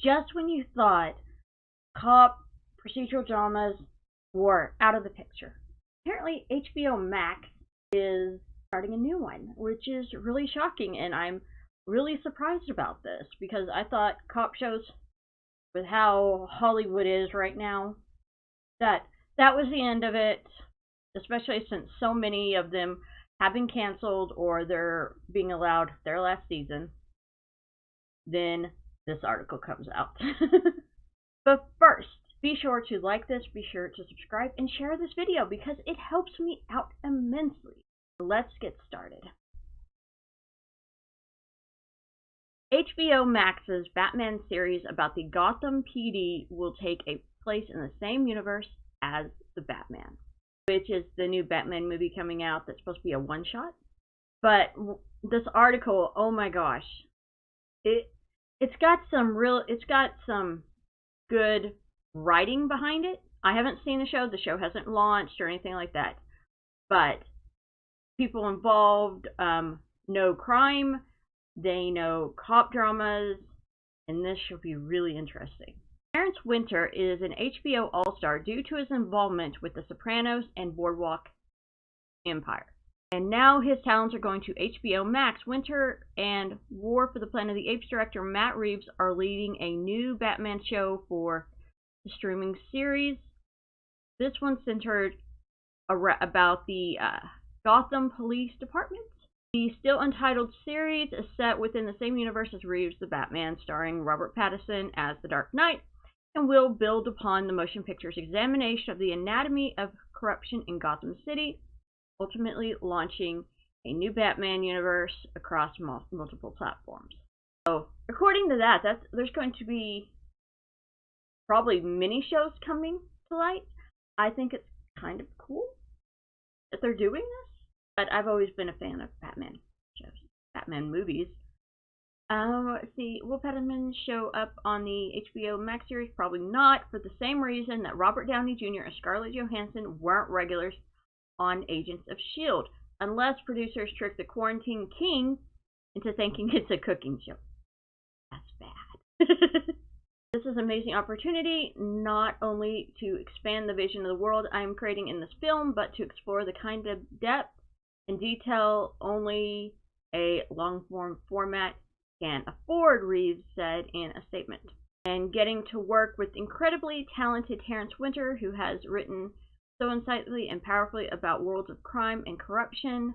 just when you thought cop procedural dramas were out of the picture. Apparently, HBO Max is starting a new one, which is really shocking, and I'm really surprised about this because I thought cop shows, with how Hollywood is right now, that that was the end of it, especially since so many of them have been canceled or they're being allowed their last season. Then this article comes out. But first, be sure to like this, be sure to subscribe, and share this video because it helps me out immensely. Let's get started. HBO Max's Batman series about the Gotham PD will take a place in the same universe as the Batman, which is the new Batman movie coming out that's supposed to be a one-shot. But this article, oh my gosh, it's got some good writing behind it. I haven't seen the show. The show hasn't launched or anything like that. But people involved know crime. They know cop dramas. And this should be really interesting. Terrence Winter is an HBO All-Star due to his involvement with The Sopranos and Boardwalk Empire. And now his talents are going to HBO Max. Winter and War for the Planet of the Apes director Matt Reeves are leading a new Batman show for the streaming series. This one centered about the Gotham Police Department. The still untitled series is set within the same universe as Reeves' The Batman, starring Robert Pattinson as the Dark Knight, and will build upon the motion picture's examination of the anatomy of corruption in Gotham City, ultimately launching a new Batman universe across multiple platforms. So, according to that, there's going to be probably mini shows coming to light. I think it's kind of cool that they're doing this, but I've always been a fan of Batman shows, Batman movies. Let's see, will Pattinson show up on the HBO Max series? Probably not, for the same reason that Robert Downey Jr. and Scarlett Johansson weren't regulars on Agents of S.H.I.E.L.D., unless producers trick the Quarantine King into thinking it's a cooking show. That's bad. This is an amazing opportunity, not only to expand the vision of the world I am creating in this film, but to explore the kind of depth and detail only a long-form format can afford, Reeves said in a statement. And getting to work with incredibly talented Terrence Winter, who has written so insightfully and powerfully about worlds of crime and corruption,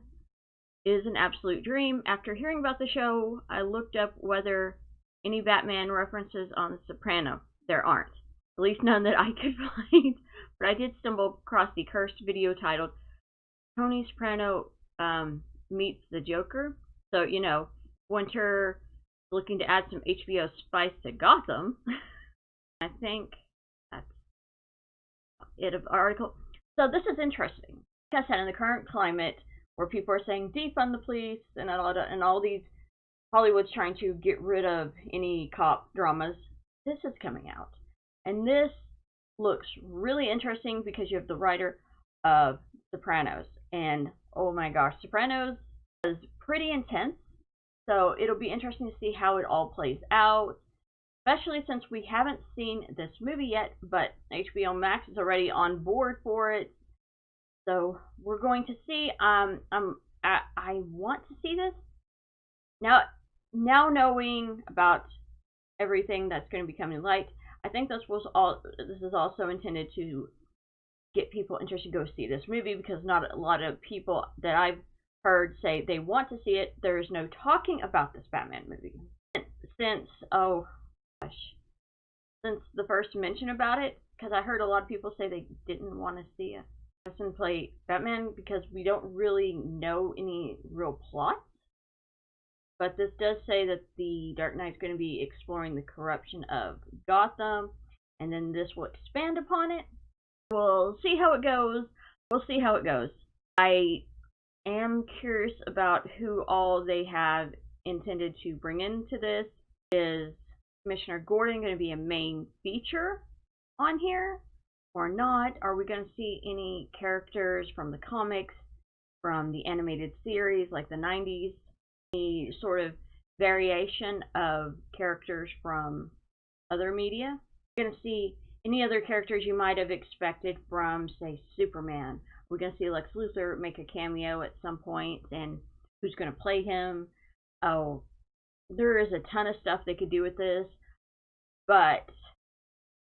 is an absolute dream. After hearing about the show, I looked up whether any Batman references on The Sopranos. There aren't. At least none that I could find. But I did stumble across the cursed video titled Tony Soprano Meets the Joker. So, you know, Winter looking to add some HBO spice to Gotham. I think that's it of the article. So this is interesting. Like I said, in the current climate where people are saying defund the police and all these Hollywood's trying to get rid of any cop dramas, this is coming out. And this looks really interesting because you have the writer of Sopranos. And oh my gosh, Sopranos is pretty intense. So it'll be interesting to see how it all plays out, especially since we haven't seen this movie yet, but HBO Max is already on board for it. So we're going to see. I want to see this. Now knowing about everything that's going to be coming to light, I think this is also intended to get people interested to go see this movie, because not a lot of people that I've heard say they want to see it. There is no talking about this Batman movie since the first mention about it, because I heard a lot of people say they didn't want to see a person play Batman because we don't really know any real plots. But this does say that the Dark Knight is going to be exploring the corruption of Gotham, and then this will expand upon it. We'll see how it goes. I am curious about who all they have intended to bring into this. Is Commissioner Gordon going to be a main feature on here or not? Are we going to see any characters from the comics, from the animated series like the 90s? Any sort of variation of characters from other media. We're going to see any other characters you might have expected from, say, Superman. We're going to see Lex Luthor make a cameo at some point, and who's going to play him. Oh, there is a ton of stuff they could do with this, but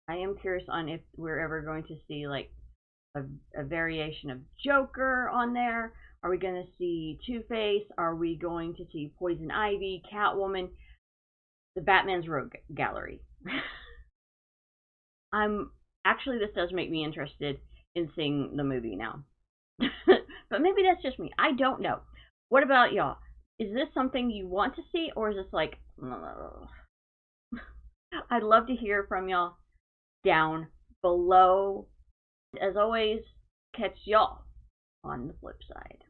I am curious on if we're ever going to see like a variation of Joker on there. Are we going to see Two-Face? Are we going to see Poison Ivy, Catwoman, the Batman's Rogue Gallery? This does make me interested in seeing the movie now. But maybe that's just me. I don't know. What about y'all? Is this something you want to see, or is this like, ugh? I'd love to hear from y'all down below. As always, catch y'all on the flip side.